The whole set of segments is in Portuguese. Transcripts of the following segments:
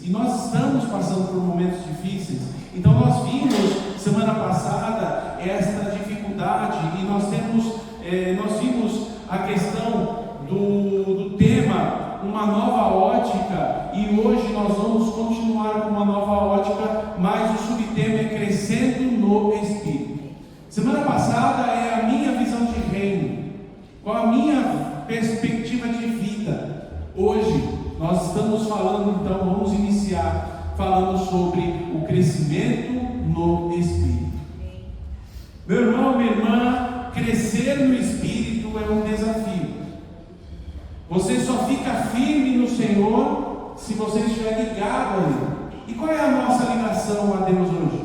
E nós estamos passando por momentos difíceis. Então nós vimos semana passada esta dificuldade e nós vimos a questão do tema, uma nova ótica, e hoje nós vamos continuar com uma nova ótica, mas o subtema é crescendo no Espírito. Semana passada é a minha visão de reino, qual a minha perspectiva de vida. Hoje nós estamos falando, então vamos iniciar falando sobre o crescimento no Espírito. Meu irmão, minha irmã, crescer no Espírito é um desafio. Você só fica firme no Senhor se você estiver ligado a Ele. E qual é a nossa ligação a Deus hoje?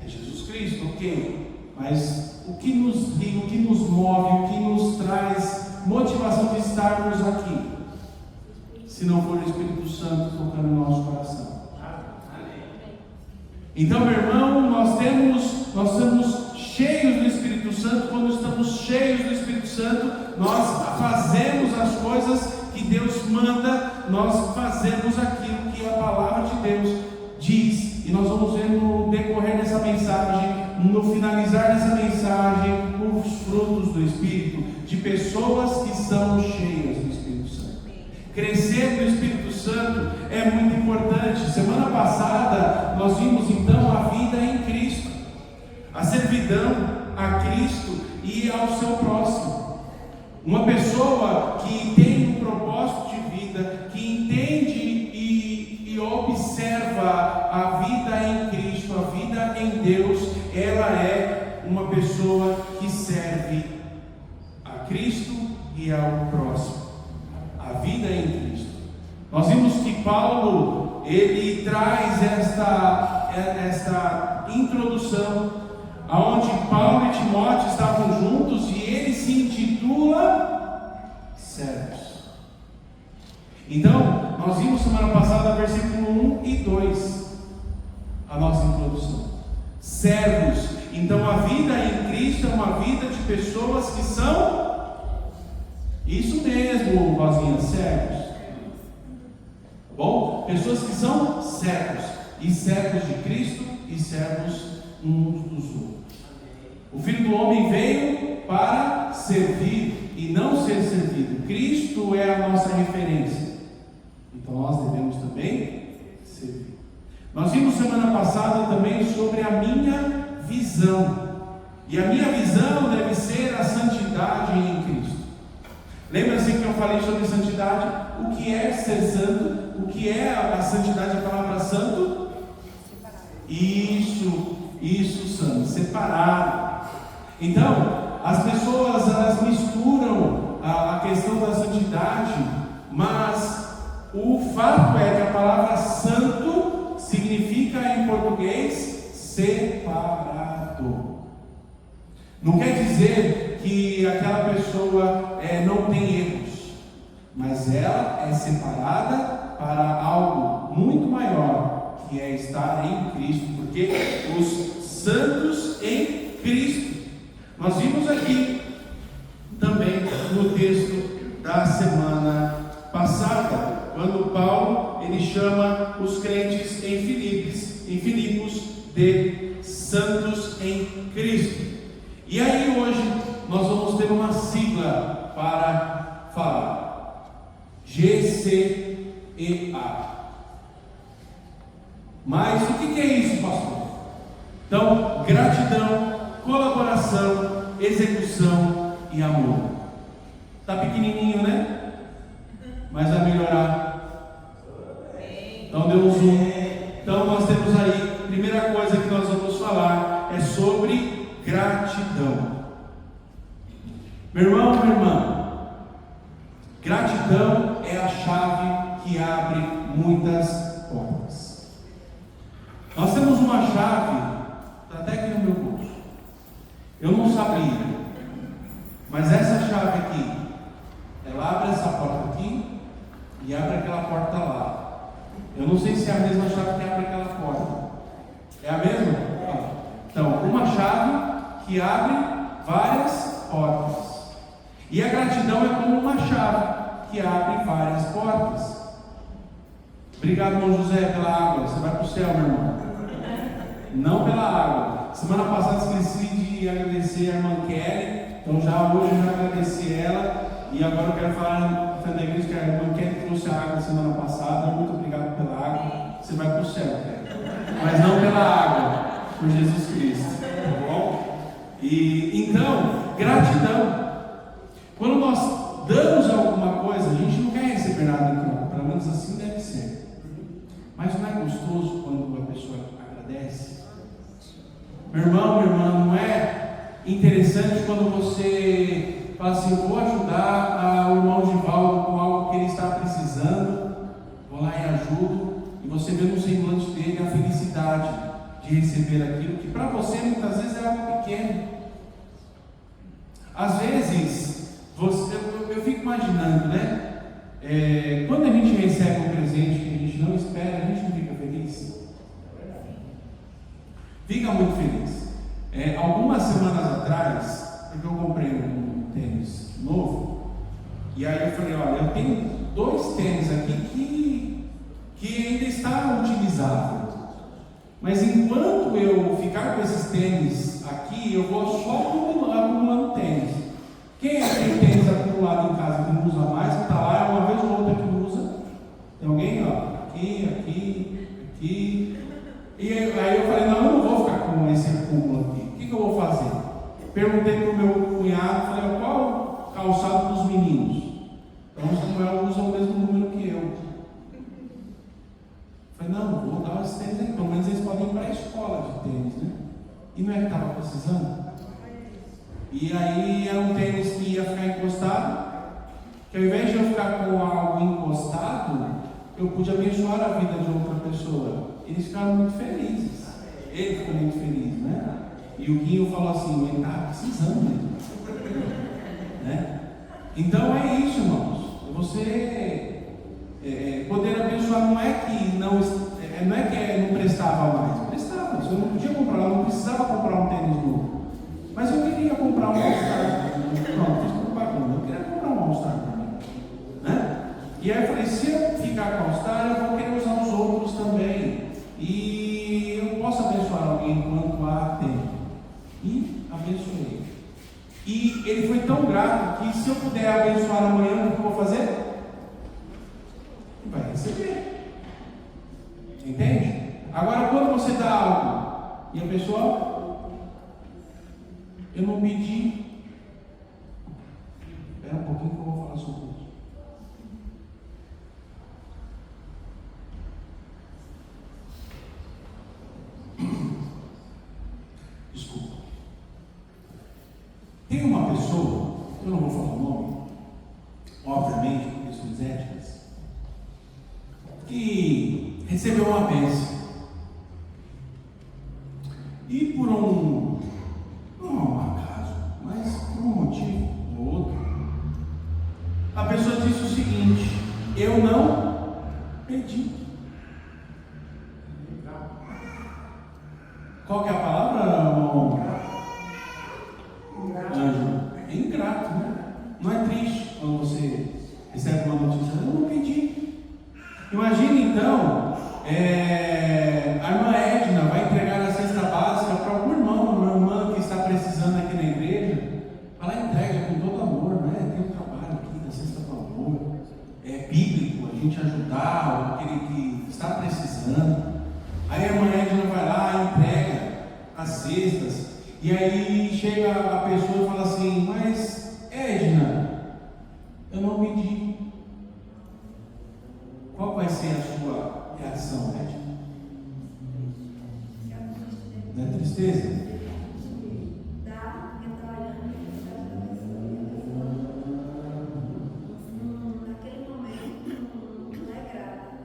É Jesus Cristo, ok? Mas o que nos liga, o que nos move, o que nos traz motivação de estarmos aqui, se não for o Espírito Santo tocando no nosso coração? Então, meu irmão, nós estamos cheios do Espírito Santo. Quando estamos cheios do Espírito Santo, nós fazemos as coisas que Deus manda, nós fazemos aquilo que a palavra de Deus diz. E nós vamos ver no decorrer dessa mensagem, no finalizar dessa mensagem, os frutos do Espírito, de pessoas que são cheias do Espírito Santo. Crescer no Espírito Santo é muito importante. Semana passada nós vimos então a vida em Cristo, a servidão a Cristo e ao seu próximo. Uma pessoa que tem um propósito de vida, que entende e observa a vida em Cristo, a vida em Deus, ela é uma pessoa que serve a Cristo e ao próximo. A vida em Cristo. Nós vimos que Paulo, ele traz esta introdução, aonde Paulo e Timóteo estavam juntos e ele se intitula servos. Então, nós vimos semana passada versículo 1 e 2, a nossa introdução. Servos. Então, a vida em Cristo é uma vida de pessoas que são, isso mesmo, Rosinha, servos. Bom? Pessoas que são servos, e servos de Cristo e servos uns dos outros. O Filho do Homem veio para servir e não ser servido. Cristo é a nossa referência, então nós devemos também servir. Nós vimos semana passada também sobre a minha visão, e a minha visão deve ser a santidade em Cristo. Lembra-se que eu falei sobre santidade? O que é ser santo? O que é a santidade, a palavra santo? Isso, santo, separado. Então, as pessoas, elas misturam a questão da santidade, mas o fato é que a palavra santo significa em português separado. Não quer dizer que aquela pessoa não tem erros, mas ela é separada para algo muito maior, que é estar em Cristo, porque os santos em Cristo. Nós vimos aqui também no texto da semana passada, quando Paulo ele chama os crentes em Filipos de santos em Cristo. E aí hoje nós vamos ter uma sigla para falar: GCEA. Mas o que é isso, pastor? Então, gratidão, colaboração, execução e amor. Está pequenininho, né? Mas vai melhorar. Então deu um zoom. Então nós temos aí, primeira coisa que nós vamos falar é sobre gratidão. Meu irmão, minha irmã, gratidão é a chave que abre muitas portas. Nós temos uma chave, está até aqui no meu bolso. Eu não sabia, mas essa chave aqui, ela abre essa porta aqui e abre aquela porta lá. Eu não sei se é a mesma chave que abre aquela porta. É a mesma? Então, uma chave que abre várias portas. E a gratidão é como uma chave que abre várias portas. Obrigado, irmão José, pela água. Você vai para o céu, meu irmão. Não pela água. Semana passada esqueci de agradecer a irmã Kelly. Então já hoje eu já agradeci ela. E agora eu quero falar na frente da igreja que a irmã Kelly trouxe a água semana passada. Muito obrigado pela água. Você vai para o céu, Kelly. Mas não pela água, por Jesus Cristo. Tá bom? E então, gratidão. Quando nós damos alguma coisa, a gente não quer receber nada em troca. Pelo menos assim deve ser. Mas não é gostoso quando a pessoa agradece? Meu irmão, minha irmã, não é interessante quando você fala assim: eu vou ajudar o irmão Givaldo com algo que ele está precisando, vou lá e ajudo, e você vê no semblante dele a felicidade de receber aquilo que para você muitas vezes é algo pequeno. Às vezes, eu fico imaginando, né? Quando a gente recebe um presente que a gente não espera, a gente não fica feliz? Fica muito feliz. Algumas semanas atrás, porque eu comprei um tênis novo, e aí eu falei: olha, eu tenho 2 tênis aqui que ainda está utilizável, mas enquanto eu ficar com esses tênis aqui, eu vou só acumulando tênis. Quem tem tênis acumulado em casa que não usa mais, que está lá, uma vez ou outra que não usa? Tem alguém? Ó, aqui. E aí eu falei: não, eu não vou ficar com esse acúmulo aqui. O que eu vou fazer? Perguntei para o meu cunhado, falei: qual calçado dos meninos? Então o Samuel usa o mesmo número que eu. Falei: não, vou dar esse tênis aí, pelo menos eles podem ir para a escola de tênis, né? E não é que estava precisando? E aí era um tênis que ia ficar encostado, que ao invés de eu ficar com algo encostado, eu pude abençoar a vida de outra pessoa. Eles ficaram muito felizes. Ele ficou muito feliz, né? E o Guinho falou assim: ele está precisando mesmo. Né? Então é isso, irmãos. Você poder abençoar não é que não prestava mais. Prestava. Você não podia comprar, não precisava comprar um tênis novo. Mas eu queria comprar um All-Star. Pronto, fiz propaganda. Eu queria comprar um All-Star para mim. Né? E aí eu falei: se eu ficar com All-Star, eu vou querer usar os outros também. E eu posso abençoar alguém enquanto há tempo. E abençoei. E ele foi tão grato que, se eu puder abençoar amanhã, o que eu vou fazer? Vai receber. Entende? Agora, quando você dá algo e a pessoa: eu não pedi. Espera um pouquinho que eu vou falar sobre isso. Desculpa. Tem uma pessoa, eu não vou falar o nome, obviamente, por questões éticas, que recebeu uma bênção. E por não é um acaso, mas por um motivo ou outro, a pessoa disse o seguinte: eu não pedi. Qual que é a palavra, irmão? Anjo. É ingrato, né? Não é triste quando você recebe uma notícia: eu não pedi. Imagina então, a irmã Edna vai entregar a cesta básica para algum irmão, uma irmã que está precisando aqui na igreja. Ela entrega com todo amor, né? Tem um trabalho aqui da cesta do amor. É bíblico a gente ajudar aquele que está precisando. Aí a irmã Edna vai lá, entrega as cestas, e aí chega a pessoa e fala assim: mas Edna, eu não pedi. Qual vai ser a sua reação, Edna? Não é tristeza?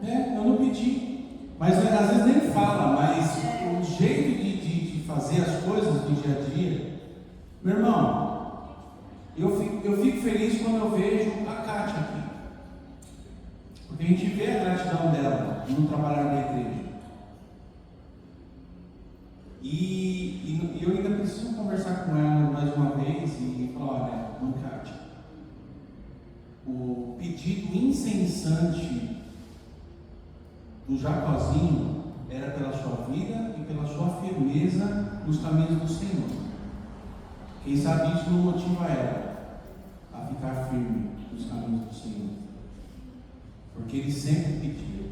Eu não pedi. Mas às vezes nem fala, mas o jeito de fazer as coisas do dia a dia. Meu irmão, eu fico feliz quando eu vejo a Kátia aqui, porque a gente vê a gratidão dela no trabalhar da igreja. E eu ainda preciso conversar com ela mais uma vez e falar: olha, não, Kátia, o pedido incessante do Jacozinho era pela sua vida e pela sua firmeza nos caminhos do Senhor. Quem sabe isso não motiva ela a ficar firme nos caminhos do Senhor, porque ele sempre pediu,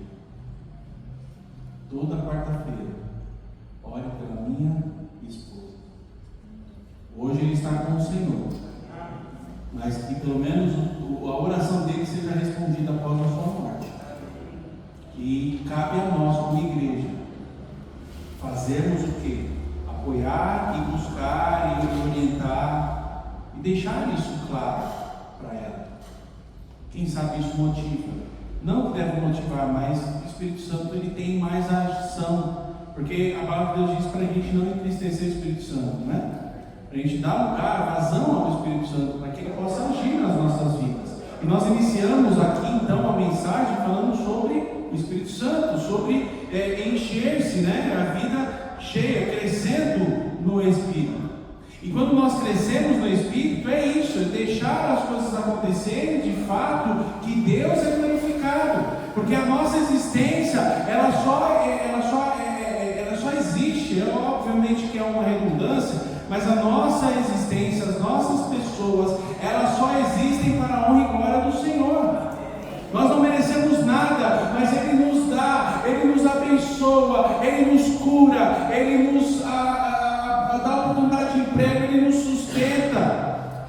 toda quarta-feira, ore pela minha esposa. Hoje ele está com o Senhor, mas que pelo menos a oração dele seja respondida após a sua morte. E cabe a nós, como igreja, fazermos o quê? Apoiar e buscar e orientar e deixar isso claro para ela. Quem sabe isso motiva. Não que deve motivar, mas o Espírito Santo ele tem mais ação, porque a palavra de Deus diz para a gente não entristecer o Espírito Santo, né? Para a gente dar lugar, vazão ao Espírito Santo, para que ele possa agir nas nossas vidas. E nós iniciamos aqui então a mensagem falando sobre o Espírito Santo, sobre encher-se, né? A vida cheia, crescendo no Espírito. E quando nós crescemos no Espírito, é isso, é deixar as coisas acontecerem de fato, que Deus é glorificado, porque a nossa existência, ela só existe, obviamente que é uma redundância, mas a nossa existência, as nossas pessoas, elas só existem para a honra e glória do Senhor. Nós não merecemos nada, mas Ele nos dá, Ele nos abençoa, Ele nos cura, Ele nos dá oportunidade de emprego, Ele nos sustenta.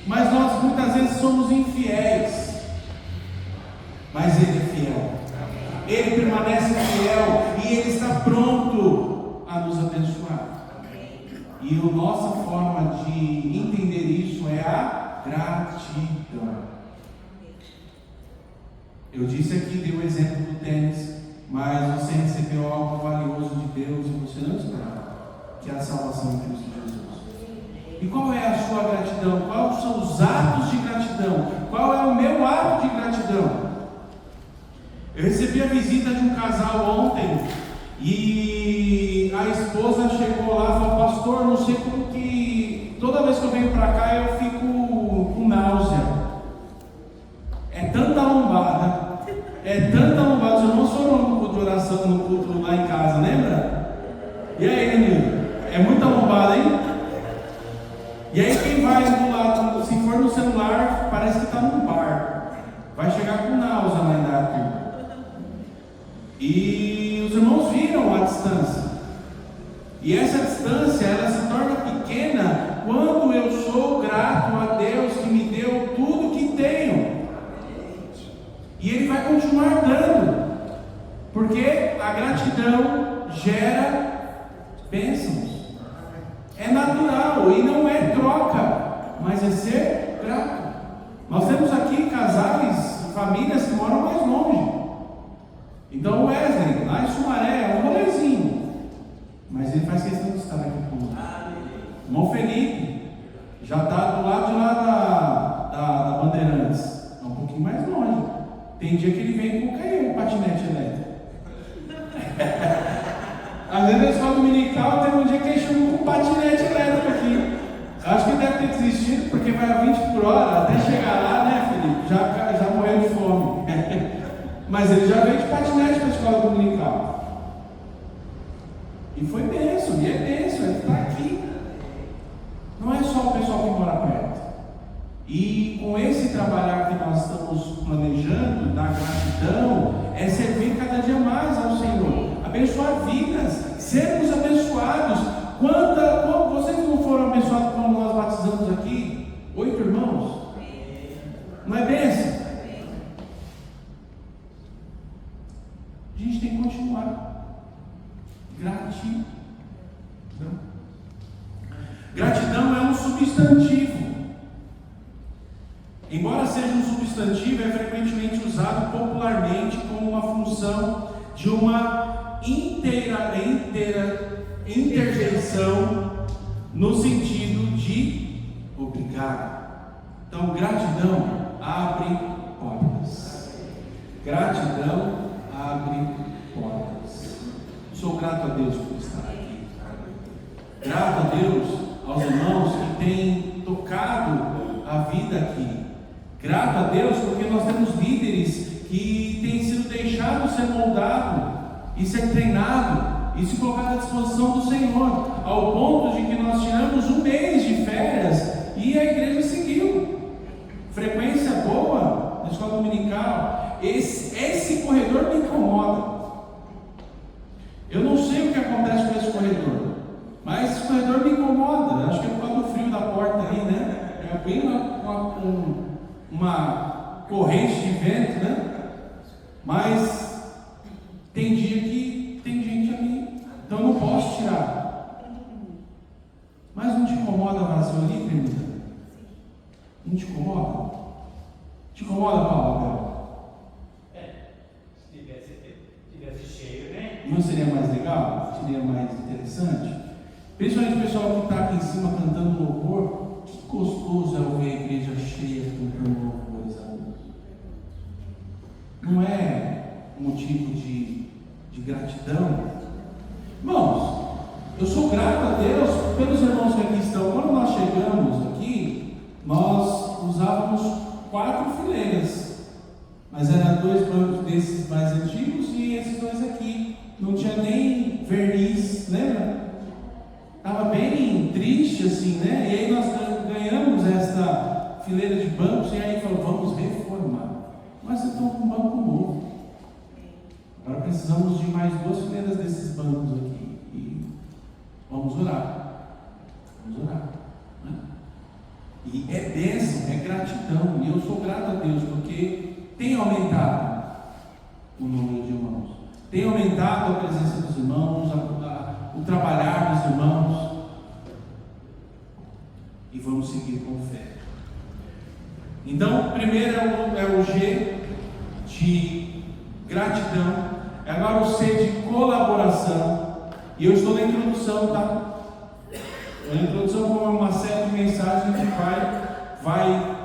Mas nós muitas vezes somos infiéis, mas Ele é fiel, Ele permanece fiel e Ele está pronto a nos abençoar. E a nossa forma de entender isso é a gratidão. Eu disse aqui, dei o exemplo do tênis, mas você recebeu algo valioso de Deus e você não esperava, que é a salvação em Cristo Jesus. E qual é a sua gratidão? Quais são os atos de gratidão? Qual é o meu ato de gratidão? Eu recebi a visita de um casal ontem e a esposa chegou lá e falou: pastor, não sei como que toda vez que eu venho para cá eu fico com náusea. É tanta lombada, os irmãos foram no culto de oração, no culto lá em casa, lembra? E aí, menino? É muita lombada, hein? E aí quem vai do lado, se for no celular, parece que está num bar, vai chegar com náusea lá em Daqui. E os irmãos viram a distância, e essa distância ela se torna pequena quando eu sou grato a Deus que me deu tudo que tenho. E Ele vai continuar dando, porque a gratidão gera bênçãos. É natural e não é troca, mas é ser grato. Nós temos aqui casais, famílias que moram mais longe. Então o Wesley, lá em Sumaré, é um rolezinho, mas ele faz questão de estar aqui conosco. Irmão Felipe já está do lado de lá da Bandeirantes, é um pouquinho mais longe. Tem dia que ele vem com o patinete elétrico. Às vezes na escola dominical tem um dia que ele chegou com um patinete elétrico aqui. Acho que deve ter desistido, porque vai a 20 por hora, até chegar lá, né, Felipe? Já morreu de fome. Mas ele já veio de patinete para a escola dominical. E foi bênção, e é bênção, ele está aqui. Não é só o pessoal que mora perto. E com esse trabalhar que nós estamos planejando, da gratidão, é servir cada dia mais ao Senhor, abençoar vidas, sermos abençoados. Vocês não foram abençoados quando nós batizamos aqui? 8 irmãos? Não é bênção? A gente tem que continuar. Gratidão. Gratidão é um substantivo. Embora seja um substantivo, é frequentemente usado popularmente como uma função de uma interjeição no sentido de obrigado. Então, gratidão abre portas. Gratidão abre portas. Sou grato a Deus por estar aqui. Grato a Deus aos irmãos que têm tocado a vida aqui. Grato a Deus porque nós temos líderes que tem sido deixado ser moldado e ser treinado e se colocar à disposição do Senhor, ao ponto de que nós tiramos um mês de férias e a igreja seguiu. Frequência boa na escola dominical. Esse corredor me incomoda. Eu não sei o que acontece com esse corredor, mas esse corredor me incomoda. Acho que é por causa do frio da porta aí, né? É bem uma corrente de vento, né? Mas tem dia que tem gente ali, então eu não posso tirar. Mas não te incomoda vazio ali, querida? Não te incomoda? Te incomoda, Paulo? Se tivesse cheio, né? Não seria mais legal? Seria mais interessante? Principalmente o pessoal que está aqui em cima cantando louvor. Que gostoso é ouvir a igreja cheia cantando louvores a Deus. Não é motivo de gratidão? Irmãos, eu sou grato a Deus pelos irmãos que aqui estão. Quando nós chegamos aqui, nós usávamos 4 fileiras, mas eram 2 bancos desses mais antigos e esses 2 aqui. Não tinha nem verniz, lembra? Estava bem triste assim, né? E aí nós ganhamos esta fileira de bancos e aí falou, vamos reformar. Mas vocês estão com um banco novo. Agora precisamos de mais 2 fileiras desses bancos aqui. E vamos orar. Vamos orar. Né? E é bênção, é gratidão. E eu sou grato a Deus porque tem aumentado o número de irmãos. Tem aumentado a presença dos irmãos, o trabalhar dos irmãos. E vamos seguir com fé. Então, primeiro é o G de gratidão. Agora o C de colaboração. E eu estou na introdução, tá? A introdução é uma série de mensagens que vai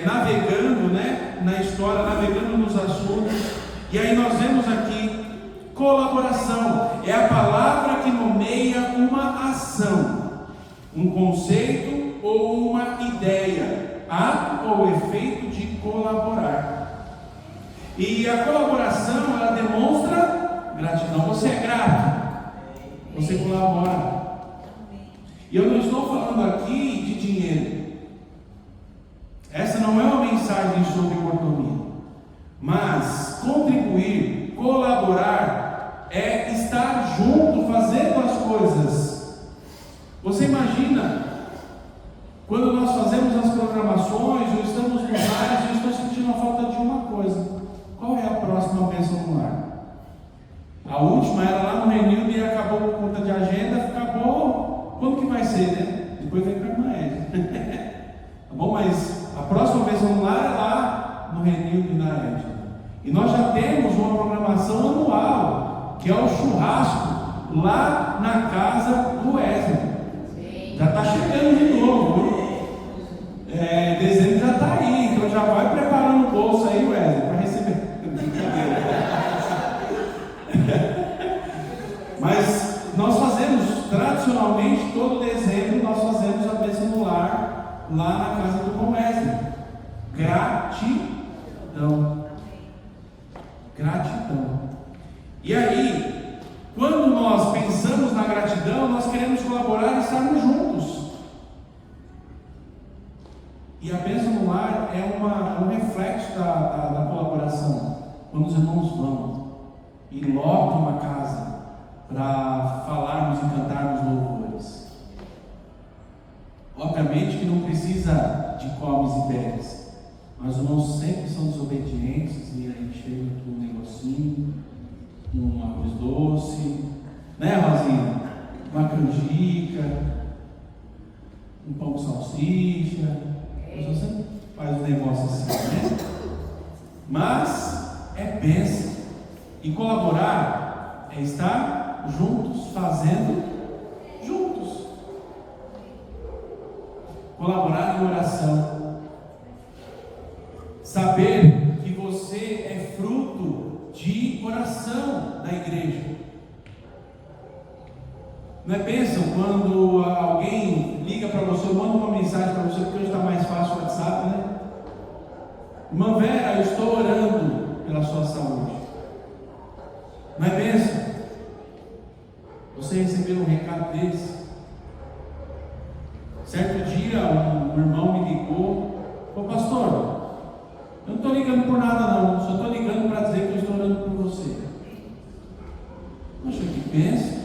navegando, né, na história, navegando nos assuntos. E aí nós vemos aqui colaboração. É a palavra que nomeia uma ação, um conceito ou uma ideia, ato ou efeito de colaborar. E a colaboração, ela demonstra gratidão. Você é grato, você colabora. E eu não estou falando aqui de dinheiro. Essa não é uma mensagem sobre economia. Mas contribuir, colaborar, é estar junto, fazendo as coisas. Você imagina, quando nós fazemos as programações, ou estamos no lar, eu estou sentindo a falta de uma coisa. Qual é a próxima bênção no lar? A última era lá no Renildo e acabou por conta de agenda, acabou. Quando que vai ser, né? Depois vem para a irmã Edna. Tá bom? Mas a próxima vez vamos lá é lá no Renildo e na Edna. E nós já temos uma programação anual, que é o churrasco lá na casa do Wesley. Já está chegando de novo, viu? Dezembro já está aí, então já vai preparando o bolso aí, Wesley, para receber. Mas nós fazemos, tradicionalmente, todo dezembro, nós fazemos a bênção no lar, lá na casa do irmão Wesley. Gratidão. Gratidão. E aí, quando nós pensamos na gratidão, nós queremos colaborar e estarmos juntos. E a bênção no lar é um reflexo da colaboração. Quando os irmãos vão e lotam a casa para falarmos e cantarmos louvores. Obviamente que não precisa de comes e bebes, mas os irmãos sempre são desobedientes e a gente chega com um negocinho, um arroz doce, né, Rosinha? Uma canjica, um pão com salsicha. Você faz um negócio assim, né? Mas é bênção. E colaborar é estar juntos, fazendo juntos. Colaborar em oração. Saber que você é fruto de oração da igreja. Não é bênção quando alguém liga para você, manda uma mensagem para você, porque hoje está mais fácil o WhatsApp, né? Irmã Vera, eu estou orando pela sua saúde. Não é bênção? Você recebeu um recado desse? Certo dia, um irmão me ligou: ô pastor, eu não estou ligando por nada não, só estou ligando para dizer que eu estou orando por você. Poxa, que bênção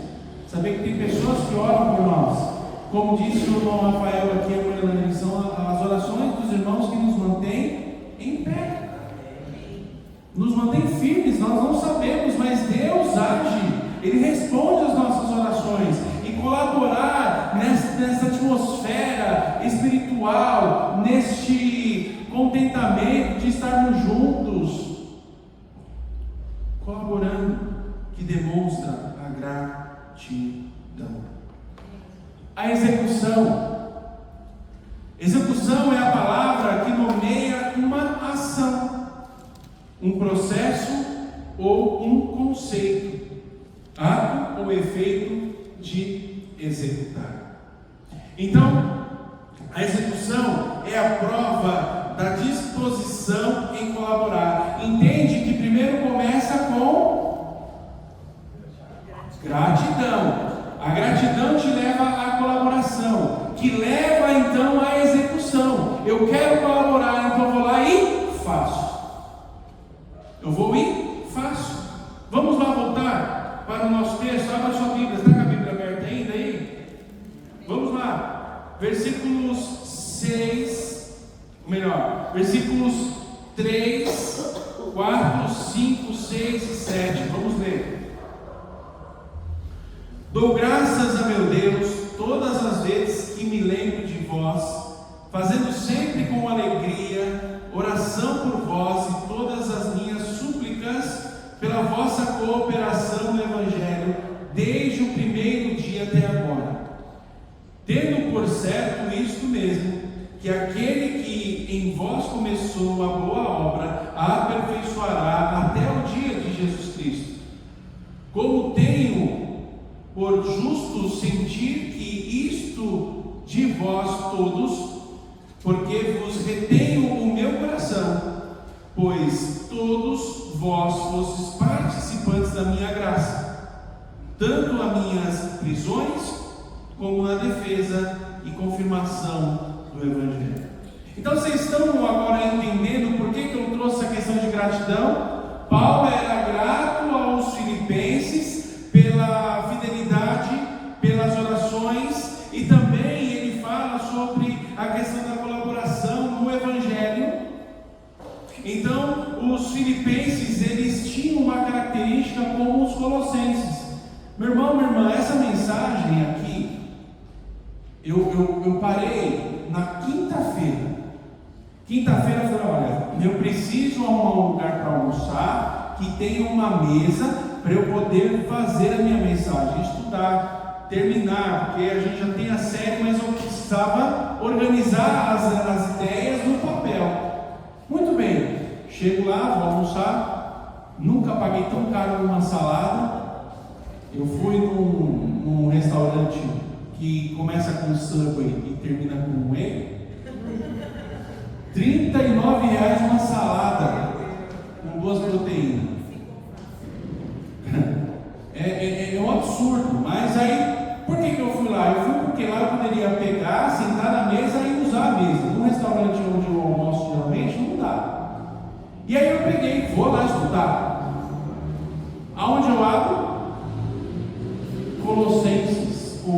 saber que tem pessoas que oram por nós. Como disse o irmão Rafael aqui, são as orações dos irmãos que nos mantêm em pé, nos mantém firmes. Nós não sabemos, mas Deus age, Ele responde às nossas orações. E colaborar nessa atmosfera espiritual, neste contentamento de estarmos juntos, colaborando, que demonstra a gratidão. A execução. Execução é a palavra que nomeia uma ação, um processo ou um conceito, ato ou efeito de executar. Então, a execução é a prova da disposição em colaborar. Entende que primeiro começa com gratidão. A gratidão te leva à colaboração, que leva então à execução. Eu quero colaborar, então eu vou lá e faço. Eu vou e faço. Vamos lá voltar para o nosso texto. Abra sua Bíblia. Está com a Bíblia aberta ainda aí? Vamos lá. Versículos 3, 4, 5, 6 e 7. Vamos ler. Dou graças a meu Deus todas as vezes que me lembro de vós, fazendo sempre com alegria oração por vós e todas as minhas súplicas pela vossa cooperação no Evangelho, desde o primeiro dia até agora. Tendo por certo isto mesmo, que aquele que em vós começou a boa obra, a aperfeiçoará até o dia de Jesus Cristo. Como tenho por justo sentir que isto de vós todos, porque vos retenho o meu coração, pois todos vós fostes participantes da minha graça, tanto nas minhas prisões, como na defesa e confirmação do Evangelho. Então vocês estão agora entendendo por que eu trouxe a questão de gratidão? Paulo era grato aos filipenses pela fidelidade, pelas orações, e também ele fala sobre a questão da colaboração no Evangelho. Então, os filipenses, eles tinham uma característica como os colossenses. Meu irmão, minha irmã, essa mensagem aqui, eu parei na quinta-feira. Quinta-feira eu falei: olha, eu preciso arrumar um lugar para almoçar, que tenha uma mesa, para eu poder fazer a minha mensagem, estudar, terminar, porque a gente já tem a série, mas eu precisava organizar as ideias no papel. Muito bem, chego lá, vou almoçar, nunca paguei tão caro numa salada. Eu fui num restaurante que começa com Subway e termina com Whey, R$39 uma salada, com 2 proteínas. É um absurdo, mas aí, por que eu fui lá? Eu fui porque lá eu poderia pegar, sentar na mesa e usar a mesa. No restaurante onde eu almoço geralmente, não dá. E aí eu peguei, vou lá estudar. Aonde eu abro? Colossenses 1.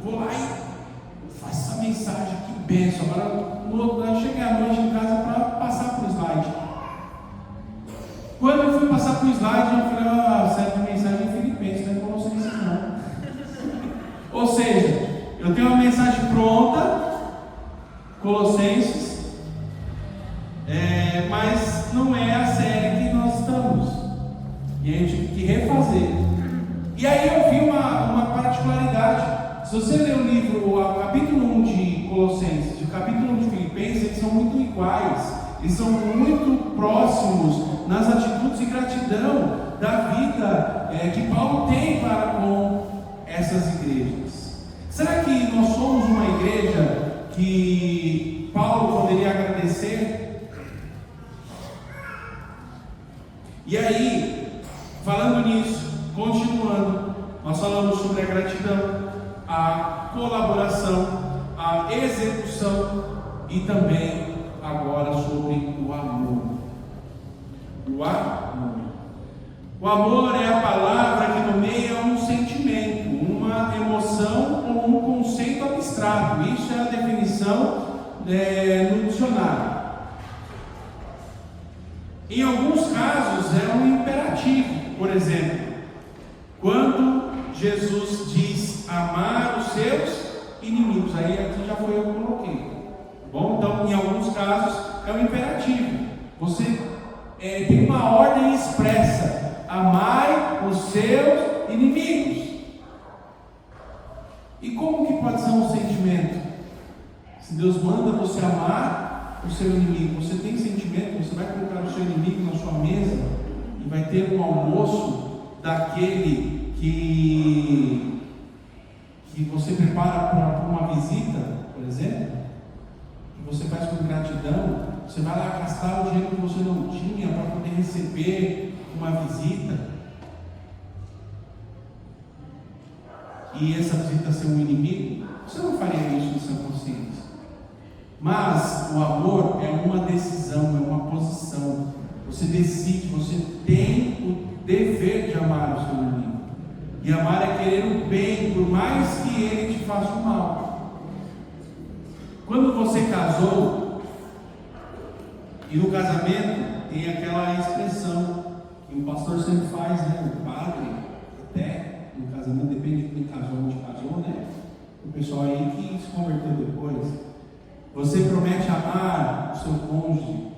Vou lá e faço essa mensagem, que bênção. Agora eu cheguei à noite em casa para passar para o slide. Quando eu fui passar para o slide, eu falei: certa mensagem em Filipenses, não é Colossenses não. Ou seja, eu tenho uma mensagem pronta, Colossenses, mas não é a série que nós estamos. E a gente tive que refazer. E aí eu vi uma particularidade. Se você ler o livro, o capítulo 1 de Colossenses e o capítulo 1 de Filipenses, eles são muito iguais. Eles são muito próximos nas atitudes de gratidão da vida que Paulo tem para com essas igrejas. Será que nós somos uma igreja que Paulo poderia agradecer? E aí, falando nisso, continuando, nós falamos sobre a gratidão, a colaboração, a execução e também agora sobre o amor. O amor. O amor é a palavra que nomeia um sentimento, uma emoção ou um conceito abstrato. Isso é a definição no dicionário. Em alguns casos é um imperativo. Por exemplo, quando Jesus diz amar os seus inimigos, aí aqui já foi eu que coloquei. Bom, então em alguns casos é um imperativo. Você tem uma ordem expressa: amai os seus inimigos. E como que pode ser um sentimento? Se Deus manda você amar o seu inimigo, você tem sentimento? Você vai colocar o seu inimigo na sua mesa e vai ter um almoço daquele que você prepara para uma visita, por exemplo, que você faz com gratidão. Você vai lá gastar o dinheiro que você não tinha para poder receber uma visita, e essa visita ser um inimigo. Você não faria isso na sua consciência. Mas o amor é uma decisão, é uma posição. Você decide, você tem o dever de amar o seu inimigo. E amar é querer o bem, por mais que ele te faça o mal. Quando você casou, e no casamento tem aquela expressão que o pastor sempre faz, né? O padre, até no casamento, depende de quem casou, onde casou, né? O pessoal aí que se converteu depois. Você promete amar o seu cônjuge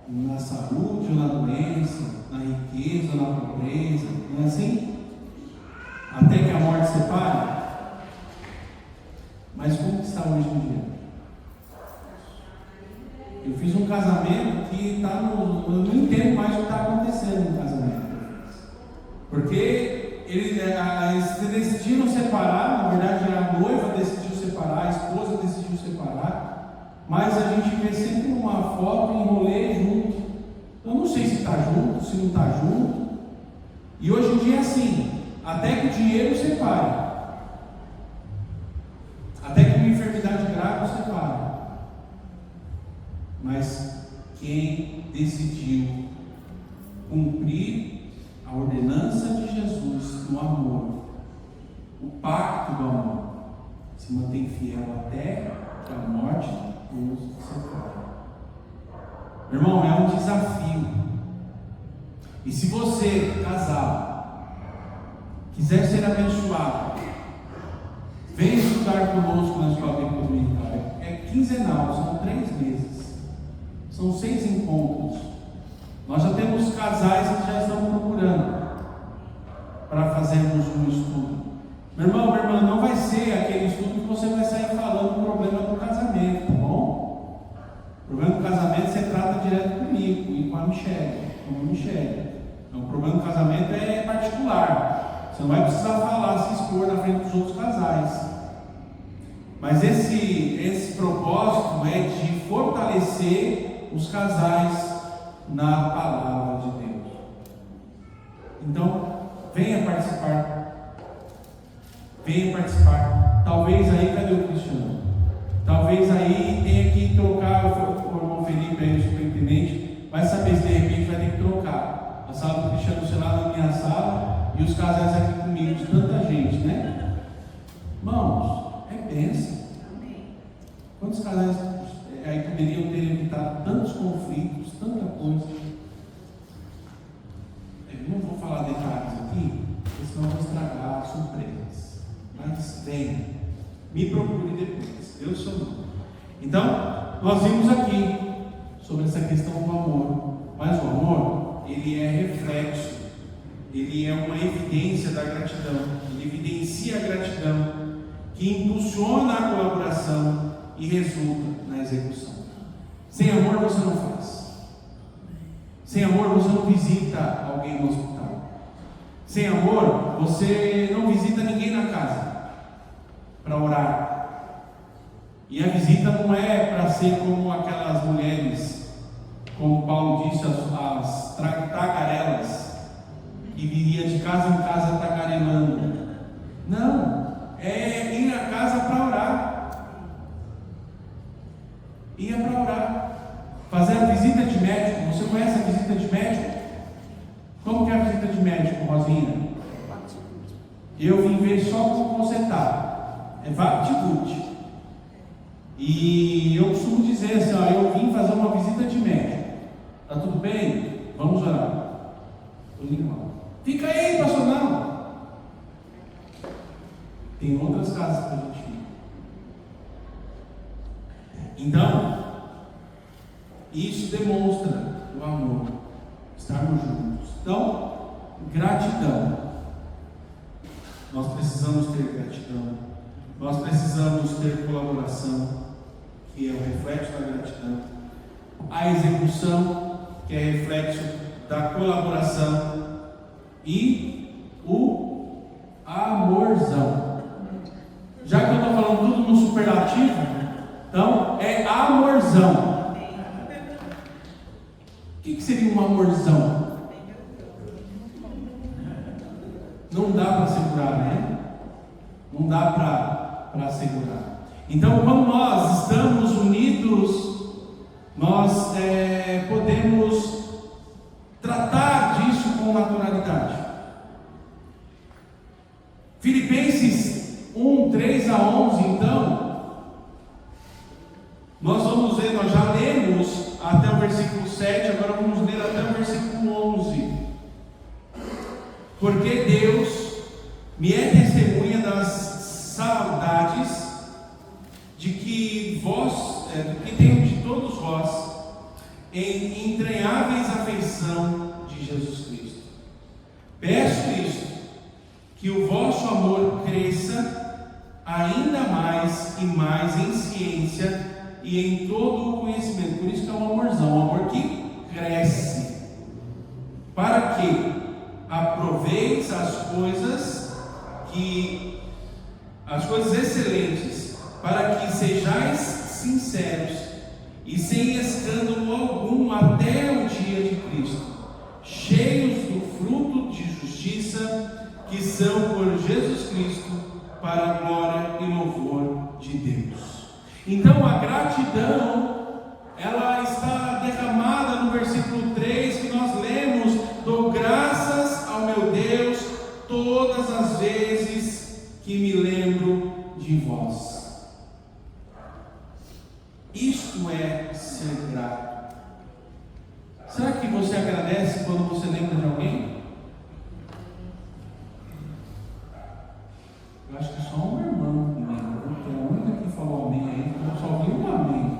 na saúde ou na doença, na riqueza ou na pobreza, não é assim? Até que a morte separe. Mas como que está hoje em dia? Eu fiz um casamento que está no... Eu não entendo mais o que está acontecendo no casamento. Porque eles decidiram separar, na verdade a noiva decidiu separar, a esposa decidiu separar, mas a gente vê sempre uma foto em rolê junto. Eu não sei se está junto, se não está junto. E hoje em dia é assim, até que o dinheiro separa, até que uma enfermidade grave separa. Mas quem decidiu cumprir a ordenança de Jesus no amor, o pacto do amor, se mantém fiel até que a morte nos separe. Meu irmão, é um desafio. E se você, casado, quiser ser abençoado, vem estudar conosco na escola bíblica dominical. É quinzenal, são 3 meses. São 6 encontros. Nós já temos casais que já estão procurando para fazermos um estudo. Meu irmão, minha irmã, não vai ser aquele estudo que você vai sair falando do problema do casamento, tá bom? O problema do casamento você trata direto comigo e com a Michele. Então, o problema do casamento é particular. Você não vai precisar falar, se expor na frente dos outros casais. Mas esse propósito é de fortalecer os casais na palavra de Deus. Então, venha participar. Talvez aí, cadê o Cristiano? Talvez aí tenha que trocar. O irmão Felipe aí, o superintendente, vai saber se de repente vai ter que trocar a sala do Cristiano, sei lá, na minha sala, e os casais aqui comigo, de tanta gente, né? Irmãos, é bênção. Quantos casais aí poderiam ter evitado tantos conflitos, tanta coisa? Eu não vou falar detalhes aqui, porque senão eu vou estragar surpresas. Mas venha, me procure depois. Eu sou bom. Então, nós vimos aqui sobre essa questão do amor. Mas o amor, ele é reflexo, ele é uma evidência da gratidão. Ele evidencia a gratidão, que impulsiona a colaboração e resulta na execução. Sem amor você não faz. Sem amor você não visita alguém no hospital. Sem amor você não visita ninguém na casa para orar. E a visita não é para ser como aquelas mulheres como Paulo disse, as tagarelas, que viria de casa em casa tagarelando. Não, é ir a casa para orar. Ia para orar. Fazer a visita de médico. Você conhece a visita de médico? Como que é a visita de médico, Rosinha? Eu vim ver só como você está. É VaptVult. E eu costumo dizer assim, ó, eu vim fazer uma visita de médico. Tá tudo bem? Vamos orar. Fica aí, pastor, não. Tem outras casas para a gente ir. Então, isso demonstra o amor, estarmos juntos. Então, gratidão. Nós precisamos ter gratidão. Nós precisamos ter colaboração, que é o reflexo da gratidão. A execução, que é reflexo da colaboração. E o amorzão. Já que eu estou falando tudo no superlativo, então é amorzão. O que seria um amorzão? Não dá para segurar, né? Não dá para segurar. Então, quando nós estamos unidos, nós podemos tratar disso com naturalidade. Filipenses 1, 3-11, então, nós vamos ver, nós já lemos até o versículo 7, agora vamos ler até o versículo 11. Porque Deus me é testemunha das saudades de que vós, que tenho de todos vós, em entranháveis afeição de Jesus Cristo. Peço isto, que o vosso amor cresça ainda mais e mais em ciência e em todo o conhecimento. Por isso que é um amorzão, um amor que cresce, para que aproveite as coisas excelentes, para que sejais sinceros e sem escândalo algum até o dia de Cristo, cheios do fruto de justiça que são por Jesus Cristo, para a glória e louvor de Deus. Então a gratidão, ela está derramada no versículo 3 que nós lemos: dou graças ao meu Deus todas as vezes que me lembro de vós. Isto é ser grato. Será que você agradece quando você lembra de alguém? Eu acho que só uma irmã que lembra, porque é a única que falou amém aí, eu só vi um amém.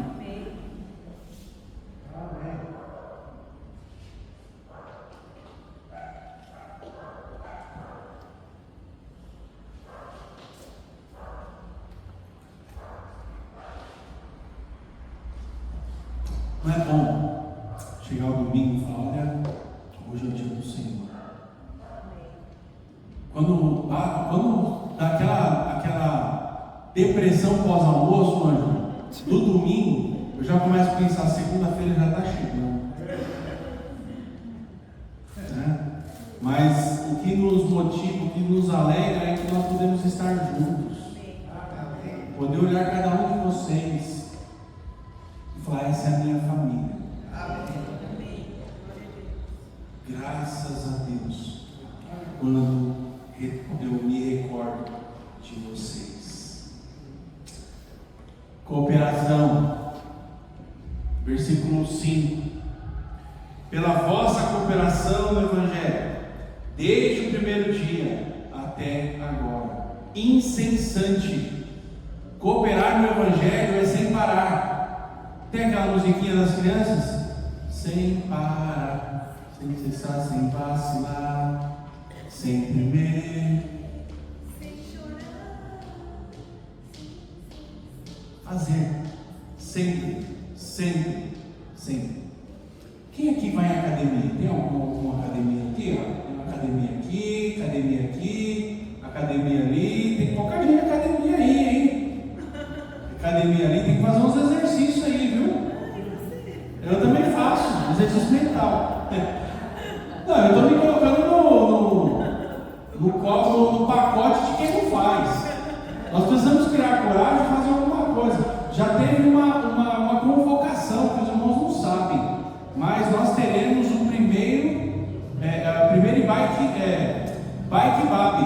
Não é bom chegar ao domingo e falar: olha, hoje é o dia do Senhor. Quando dá aquela depressão pós-almoço, anjo, do domingo, eu já começo a pensar: segunda-feira já está chegando. Mas o que nos motiva, o que nos alegra é que nós podemos estar juntos, poder olhar cada um de vocês e falar: essa é a minha família. Graças a Deus, quando eu me recordo de vocês. Cooperação, versículo 5. Pela vossa cooperação no Evangelho, desde o primeiro dia até agora, incessante. Cooperar no Evangelho é sem parar. Tem aquela musiquinha das crianças? Sem parar, sem cessar, sem vacilar, sem temer, fazer, sempre, sempre, sempre. Quem aqui vai à academia? Tem alguma academia aqui? Ó? Tem uma academia aqui, academia ali. Tem pouca gente academia aí, hein? Academia ali tem que fazer uns exercícios aí, viu? Eu também faço. exercício mental. Não, eu estou me colocando no pacote de quem não faz. Nós precisamos criar coragem e fazer alguma coisa. Já teve uma convocação que os irmãos não sabem, mas nós teremos o primeiro Bike Babi,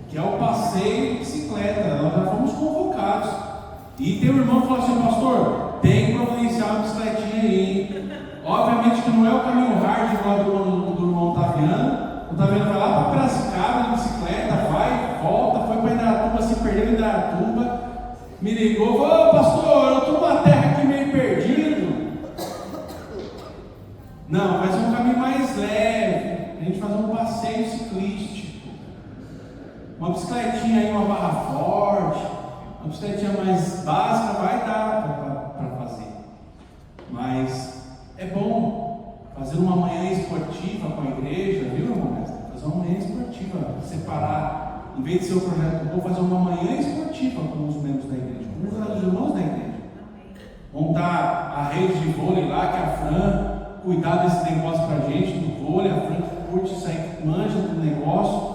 que é o passeio de bicicleta. Nós já fomos convocados. E tem um irmão que falou assim: pastor, tem que providenciar uma bicicletinha aí. Obviamente que não é o caminho hard igual do irmão Otaviano. O Otaviano vai lá para Piracicaba de bicicleta, vai, volta, foi para Indaiatuba, se perdeu em Indaiatuba, me ligou, falou: pastor, eu estou numa terra aqui meio perdido. Não, vai ser um caminho mais leve, a gente fazer um passeio ciclístico, uma bicicletinha aí, uma barra forte, uma bicicletinha mais básica, vai dar para fazer. Mas é bom fazer uma manhã esportiva com a igreja, viu, irmão? Fazer uma manhã esportiva, separar, em vez de ser o projeto bom, fazer uma manhã esportiva com os membros da igreja, com os irmãos da igreja. Montar a rede de vôlei lá, que a Fran cuidar desse negócio pra gente, do vôlei, a Fran curte isso aí, manja do negócio,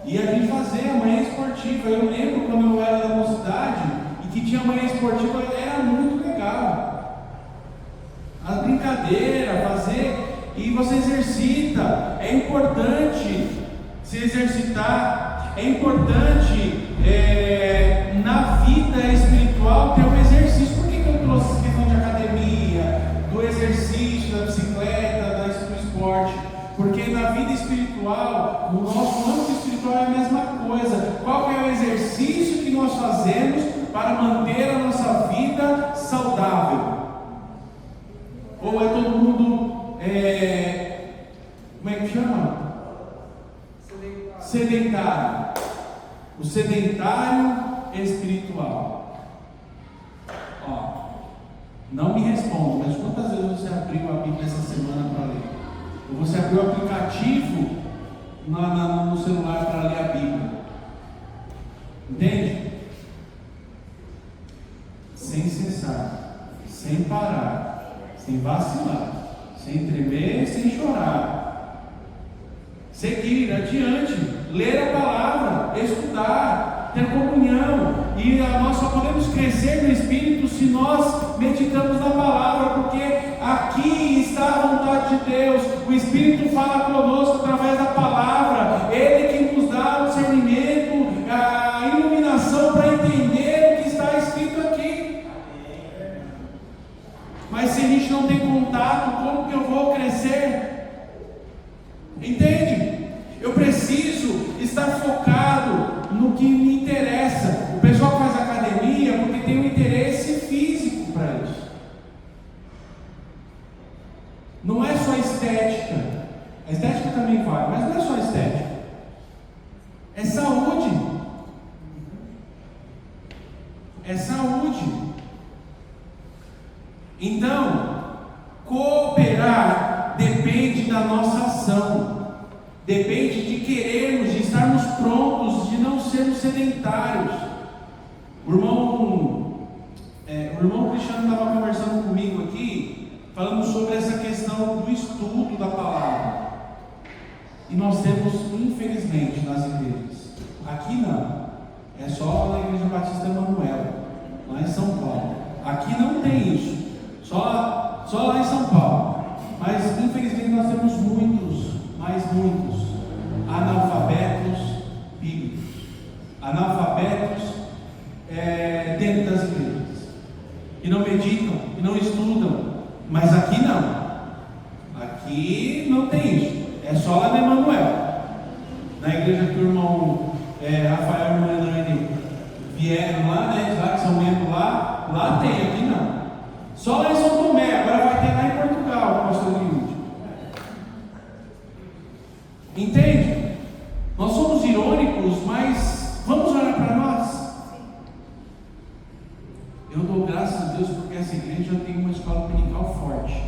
e a gente fazer a manhã esportiva. Eu lembro quando eu era da mocidade e que tinha manhã esportiva, era muito legal. A brincadeira, fazer, e você exercita. É importante se exercitar, é importante na vida espiritual ter um exercício. Por que eu trouxe essa questão de academia, do exercício, da bicicleta, do esporte? Porque na vida espiritual, no nosso âmbito espiritual é a mesma coisa. Qual é o exercício que nós fazemos para manter a nossa vida saudável? Ou é todo mundo, como é que chama? Sedentário. O sedentário espiritual. Ó, não me responda, mas quantas vezes você abriu a Bíblia essa semana para ler? Ou você abriu o aplicativo no celular para ler a Bíblia? Entende? Sem cessar, sem parar, sem vacilar, sem tremer, sem chorar. Seguir adiante, ler a palavra, estudar, ter comunhão. E nós só podemos crescer no Espírito se nós meditamos na palavra, porque aqui está a vontade de Deus. O Espírito fala conosco através da palavra. Ele que nos dá o discernimento, a iluminação para entender o que está escrito aqui. Mas se a gente não tem contato, como que eu vou crescer? Entende? Eu preciso estar focado no que me interessa. O pessoal que faz academia porque tem um interesse físico para isso. Não é só estética. A estética também vale, mas não é só estética. É saúde. É saúde. Então, cooperar depende da nossa ação. Depende de querermos, de estarmos prontos, de não sermos sedentários. O irmão Cristiano estava conversando comigo aqui, falando sobre essa questão do estudo da palavra. E nós temos, infelizmente, nas igrejas, aqui não, é só na Igreja Batista Emanuel, lá em São Paulo. Aqui não tem isso, só lá em São Paulo. Mas infelizmente nós temos muitos analfabetos bíblicos, analfabetos dentro das igrejas, que não meditam, que não estudam. Mas aqui não tem isso, é só lá na Emanuel, na igreja que o irmão Rafael e o irmão Elaine vieram lá, né, lá que são membros lá tem, aqui não. Só lá em São Tomé, agora vai ter lá em Portugal, pastor Guilherme. Entende? Nós somos irônicos, mas vamos olhar para nós. Eu dou graças a Deus porque essa igreja tem uma escola dominical forte.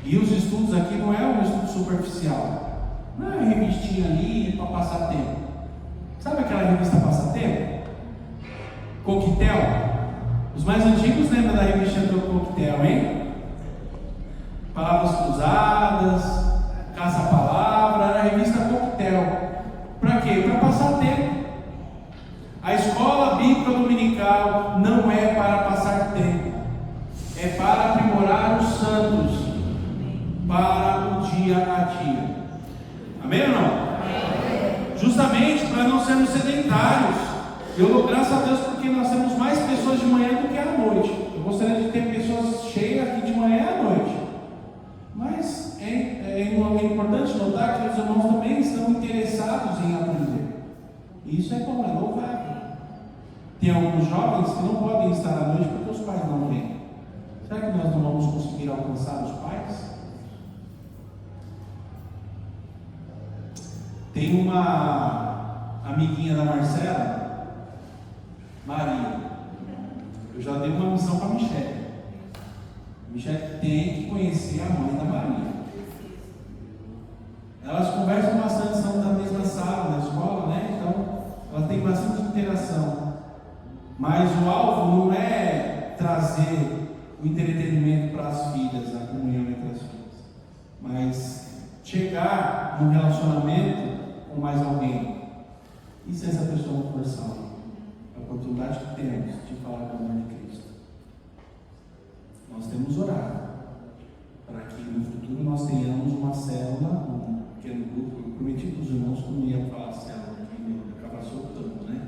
E os estudos aqui não é um estudo superficial. Não é uma revistinha ali para passar tempo. Sabe aquela revista Passatempo? Coquetel? Os mais antigos lembram da revistinha do Coquetel, hein? Palavras Cruzadas, Caça-Palavra, era a revista Coquetel. Para quê? Para passar tempo. A escola bíblica dominical não é para passar tempo, é para aprimorar os santos para o dia a dia. Amém ou não? Amém. Justamente para não sermos sedentários. Eu dou graças a Deus porque nós temos mais pessoas de manhã do que à noite. Eu gostaria de ter pessoas cheias aqui de manhã e à noite. Mas é importante notar que os irmãos também estão interessados em aprender. E isso é bom, é louvável. Tem alguns jovens que não podem estar à noite porque os pais não vêm. Será que nós não vamos conseguir alcançar os pais? Tem uma amiguinha da Marcela, Maria. Eu já dei uma missão para a Michele. Michele tem que conhecer a mãe da Maria. Elas conversam bastante, são da mesma sala na escola, né? Então, elas têm bastante interação. Mas o alvo não é trazer o entretenimento para as filhas, a comunhão entre as filhas, mas chegar num relacionamento com mais alguém. E se essa pessoa não for salva? A oportunidade que temos de falar do amor de Cristo. Nós temos orado para que no futuro nós tenhamos uma célula, um pequeno grupo. Eu prometi para os irmãos que não ia falar célula aqui, eu acaba soltando, né?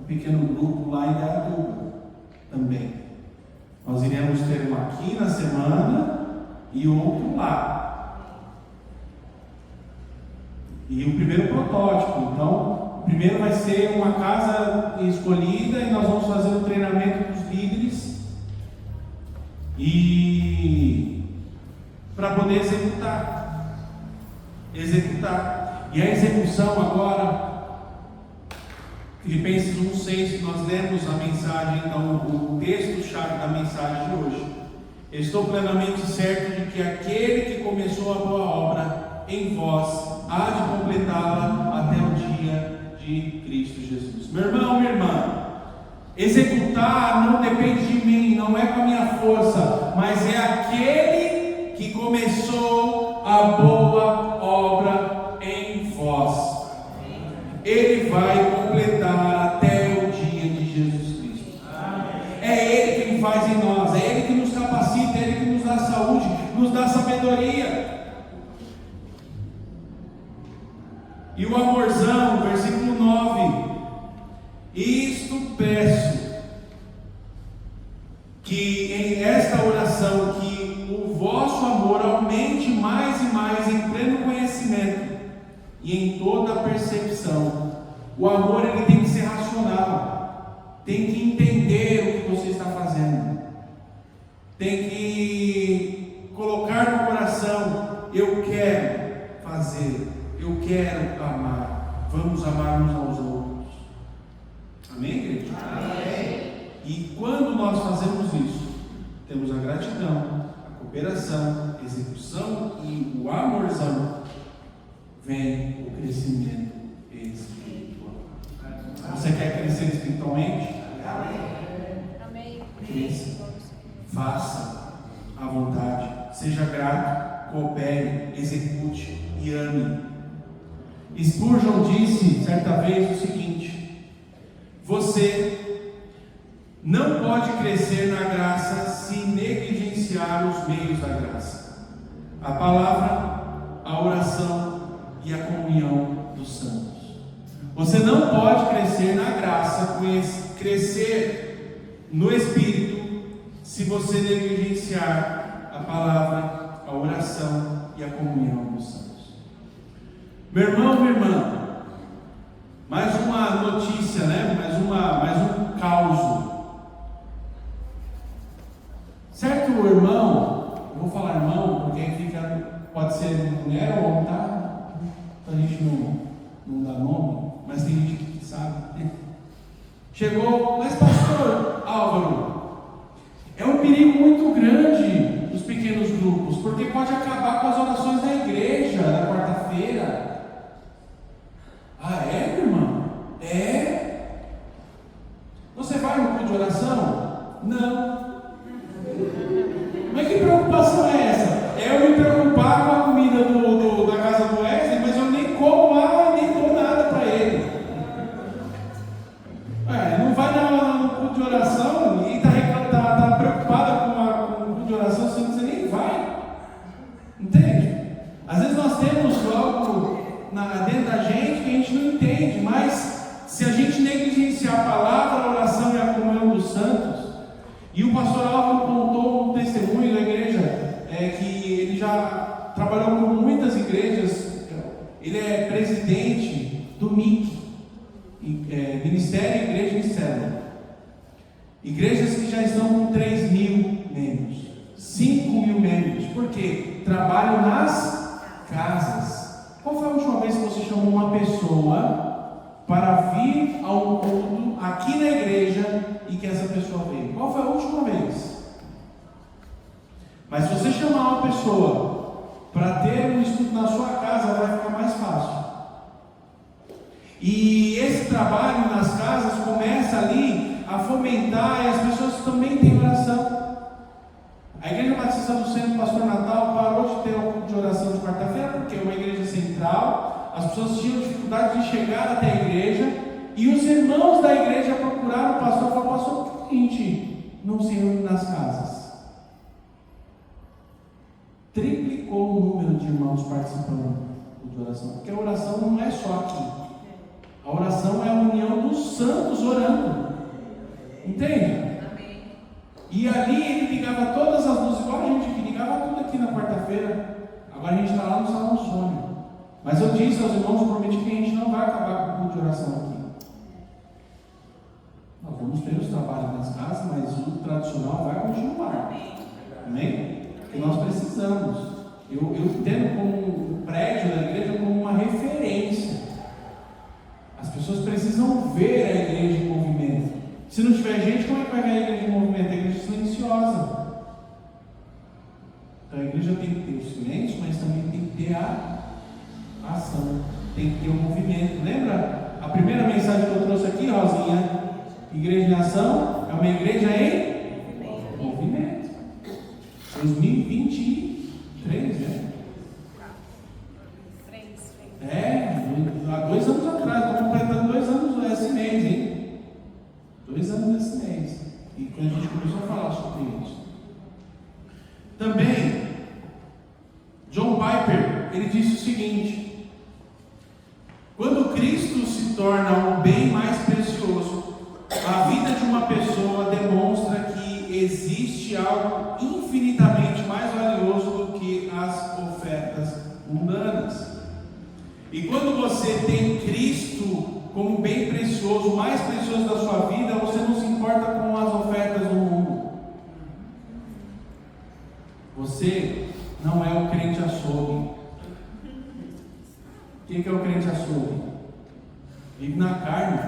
Um pequeno grupo lá em Aratuba também. Nós iremos ter um aqui na semana e outro lá. E o primeiro protótipo, então, o primeiro vai ser uma casa escolhida e nós vamos fazer o treinamento dos líderes e para poder executar. E a execução agora, Filipenses 1,6, nós lemos a mensagem, então o texto-chave da mensagem de hoje. Estou plenamente certo de que aquele que começou a boa obra em vós há de completá-la até o dia de Cristo Jesus. Meu irmão, minha irmã, executar não depende de mim, não é com a minha força, mas é aquele que começou a boa obra em vós. Ele vai completar até o dia de Jesus Cristo. É Ele quem faz em nós, é Ele que nos capacita, é Ele que nos dá saúde, nos dá sabedoria. E o amorzão, versículo 9: isto peço, que em esta oração, que o vosso amor aumente mais e mais em pleno conhecimento e em toda a percepção. O amor, ele tem que ser racional, tem que entender o que você está fazendo, tem que colocar no coração: eu quero fazer, eu quero amar, vamos amar uns aos outros. Amém, igreja? Amém. E quando nós fazemos isso, temos a gratidão, a cooperação, a execução e o amorzão, vem o crescimento espiritual. Você quer crescer espiritualmente? Amém. Cresça, faça a vontade, seja grato, coopere, execute e ame. Spurgeon disse certa vez o seguinte: você não pode crescer na graça se negligenciar os meios da graça, a palavra, a oração e a comunhão dos santos. Você não pode crescer na graça, crescer no Espírito, se você negligenciar a palavra, a oração e a comunhão dos santos. Meu irmão, minha irmã, mais uma notícia, né? Mais um caos. Certo, irmão, eu vou falar irmão, porque aí pode ser mulher ou homem, tá? A gente não dá nome, mas tem gente que sabe. Chegou, mas pastor Álvaro, é um perigo muito grande os pequenos grupos, porque pode acabar com as orações da igreja na quarta-feira. Ah, é, meu irmão? É? Você vai no culto de oração? Não. Mas que preocupação é essa? É é presidente do MIC, Ministério Igreja em Célula. Igrejas que já estão com 3 mil membros, 5 mil membros. Por quê? Trabalham nas casas. Qual foi a última vez que você chamou uma pessoa para vir ao culto aqui na igreja e que essa pessoa veio? Qual foi a última vez? Mas se você chamar uma pessoa para ter um estudo na sua casa, vai ficar mais fácil. E esse trabalho nas casas começa ali a fomentar, e as pessoas também têm oração. A Igreja Batista do Centro Pastor Natal parou de ter um culto de oração de quarta-feira, porque é uma igreja central, as pessoas tinham dificuldade de chegar até a igreja, e os irmãos da igreja procuraram o pastor e falaram: pastor, por que a gente não se reúne nas casas? Triplicou o número de irmãos participando de oração, porque a oração não é só aqui. A oração é a união dos santos orando. Entende? Amém. E ali ele ligava todas as luzes, igual a gente que ligava tudo aqui na quarta-feira. Agora a gente está lá no Salão Sônia. Mas eu disse aos irmãos, eu prometi que a gente não vai acabar com o culto de oração aqui. Nós vamos ter os trabalhos nas casas, mas o tradicional vai continuar. Amém? Porque nós precisamos. Eu entendo como o prédio da igreja como uma referência. As pessoas precisam ver a igreja em movimento. Se não tiver gente, como é que vai ver a igreja em movimento? A igreja é silenciosa. Então a igreja tem que ter o silêncio, mas também tem que ter a ação, tem que ter o movimento. Lembra a primeira mensagem que eu trouxe aqui, Rosinha? Igreja em ação é uma igreja em movimento. 2023, né? Há 2 anos atrás, estou completando 2 anos esse mês, hein? 2 anos esse mês. E quando a gente começou a falar sobre isso. Também, John Piper, ele disse o seguinte: quando Cristo se torna um bem mais precioso, a vida de uma pessoa demonstra que existe algo infinitamente mais valioso do que as ofertas mundanas. E quando você tem Cristo como bem precioso, o mais precioso da sua vida, você não se importa com as ofertas do mundo. Você não é o crente açougue. Quem que é o crente açougue? Vive na carne.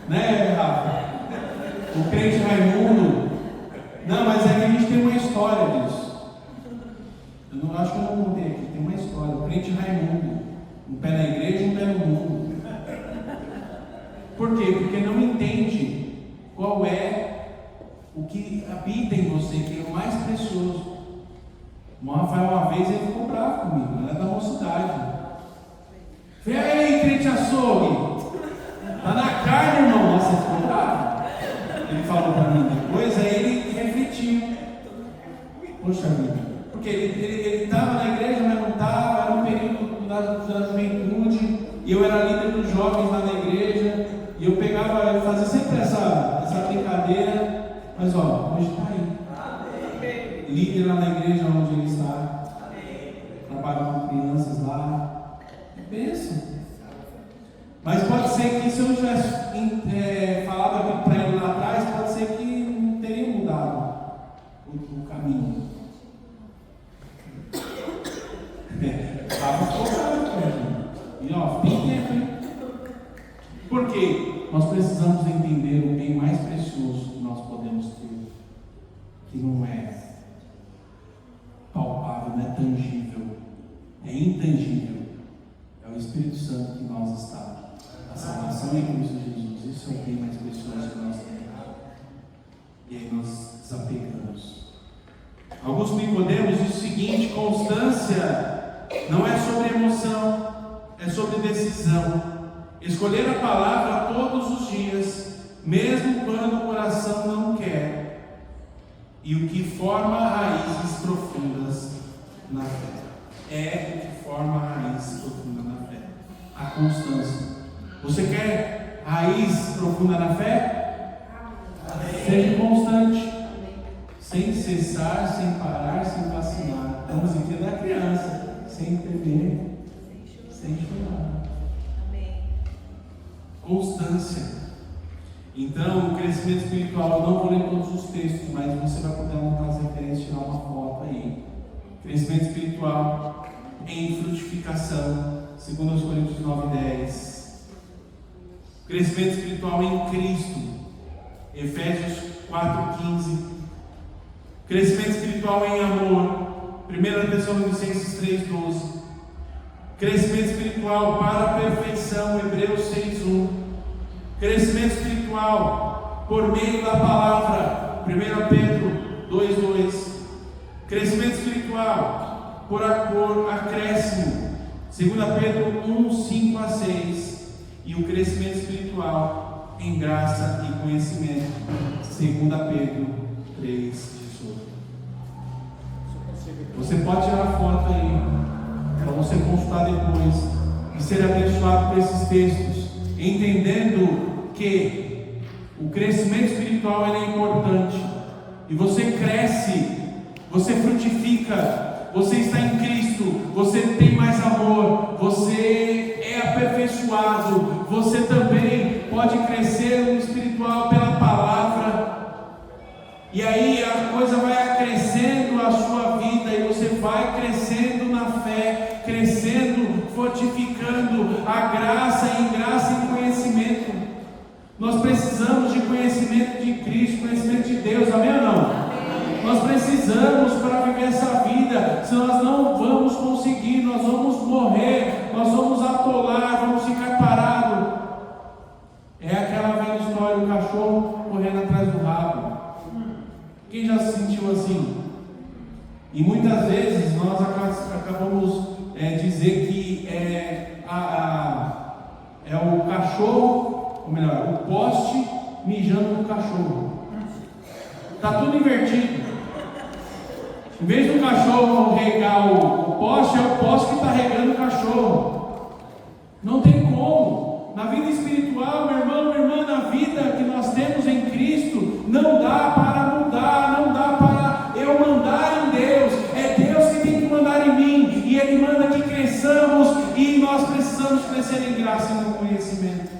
Né, Rafa? O crente Raimundo. Não, mas é que a gente tem uma história disso. Eu não acho que eu não contei aqui, tem uma história. O crente Raimundo, um pé na igreja e um pé no mundo. Por quê? Porque não entende qual é o que habita em você, que é o mais precioso. O Rafael, uma vez, ele ficou bravo comigo, ele era da mocidade. Falei: aí, crente açougue, tá na carne, irmão. Nossa, ele ficou bravo. Ele falou para mim depois, aí ele refletiu. Poxa vida. Porque ele estava na igreja, mas não estava, era um período da juventude, e eu era líder dos jovens lá na igreja, e eu fazia sempre essa brincadeira, mas hoje está aí. Líder lá na igreja onde ele está, trabalhando com crianças lá, é bênção. Mas pode ser que se eu não tivesse falado aquilo para ele lá atrás, pode ser que não teria mudado o caminho. Estava focado, e tem tempo, hein? Porque nós precisamos entender o bem mais precioso que nós podemos ter, que não é palpável, não é tangível, é intangível. É o Espírito Santo que nós está. A salvação em Cristo Jesus, isso é o bem mais precioso que nós temos. E aí nós desapegamos. Alguns Nicodemos diz o seguinte: constância não é sobre emoção, é sobre decisão. Escolher a palavra todos os dias, mesmo quando o coração não quer. E o que forma raízes profundas na fé. É o que forma raízes profundas na fé. A constância. Você quer raiz profunda na fé? Seja constante. Sem cessar, sem parar, sem vacilar. A musiquinha da criança. Sem temer. distância. Então, o crescimento espiritual, eu não vou ler todos os textos, mas você vai poder anotar as referências e tirar uma foto aí. Crescimento espiritual em frutificação, 2 Coríntios 9:10. Crescimento espiritual em Cristo, Efésios 4:15. Crescimento espiritual em amor, 1 Tessalonicenses 3:12. Crescimento espiritual para a perfeição, Hebreus 6:1. Crescimento espiritual por meio da palavra, 1 Pedro 2:2. Crescimento espiritual por acréscimo, 2 Pedro 1:5-6. E o crescimento espiritual em graça e conhecimento, 2 Pedro 3:18. Você pode tirar a foto aí, para você consultar depois e ser abençoado por esses textos, entendendo que o crescimento espiritual ele é importante, e você cresce, você frutifica, você está em Cristo, você tem mais amor, você é aperfeiçoado, você também pode crescer no espiritual pela palavra, e aí a coisa vai acrescendo a sua vida, e você vai crescendo na fé, crescendo, fortificando a graça, em graça e conhecimento. Nós precisamos de conhecimento de Cristo, conhecimento de Deus, amém ou não? Amém. Nós precisamos para viver essa vida, senão nós não vamos conseguir, nós vamos morrer, nós vamos atolar, vamos ficar parados. É aquela velha história, o cachorro correndo atrás do rabo. Quem já se sentiu assim? E muitas vezes nós acabamos dizer que é o cachorro, ou melhor, o poste mijando no cachorro. Está tudo invertido. Em vez do cachorro regar o poste, é o poste que está regando o cachorro. Não tem como. Na vida espiritual, meu irmão, minha irmã, na vida que nós temos em Cristo, não dá para mudar, não dá para eu mandar em Deus. É Deus que tem que mandar em mim, e Ele manda que cresçamos, e nós precisamos crescer em graça e no conhecimento.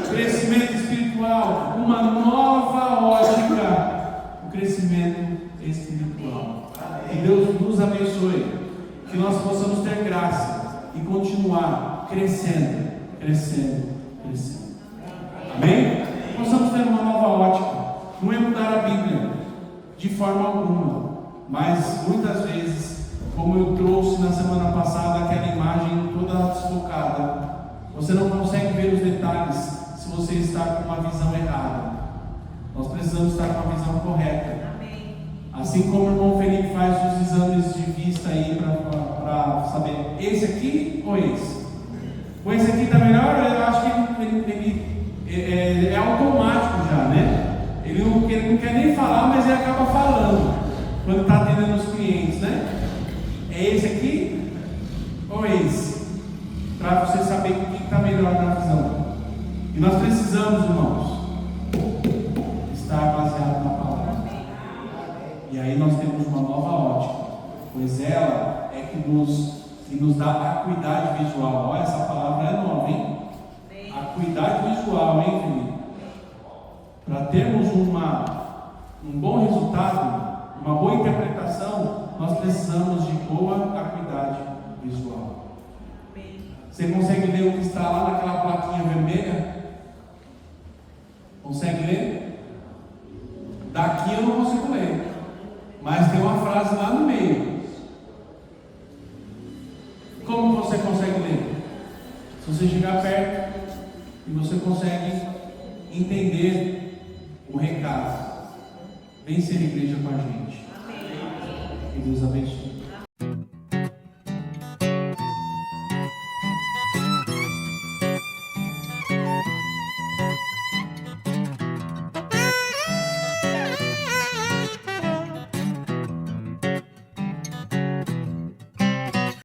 Crescimento espiritual, uma nova ótica, o crescimento espiritual. Que Deus nos abençoe, que nós possamos ter graça e continuar crescendo, crescendo, crescendo. Amém? Possamos ter uma nova ótica. Não é mudar a Bíblia de forma alguma, mas muitas vezes, como eu trouxe na semana passada, aquela imagem toda desfocada, você não consegue ver os detalhes se você está com uma visão errada. Nós precisamos estar com a visão correta. Assim como o irmão Felipe faz os exames de vista aí para saber, esse aqui ou esse? Ou esse aqui está melhor? Eu acho que ele é automático já, né? Ele não quer nem falar, mas ele acaba falando quando está atendendo os clientes, né? É esse aqui ou esse? Para você saber o que está melhor na visão. E nós precisamos, irmãos, estar baseado na palavra. E aí nós temos uma nova ótica, pois ela é que nos dá acuidade visual. Olha, essa palavra é nova, hein? Acuidade visual, hein, Felipe? Para termos um bom resultado, uma boa interpretação, nós precisamos de boa acuidade visual. Você consegue ler o que está lá naquela plaquinha vermelha? Consegue ler? Daqui eu não consigo ler, mas tem uma frase lá no meio. Como você consegue ler? Se você chegar perto e você consegue entender o recado. Vem ser igreja com a gente. Que Deus abençoe.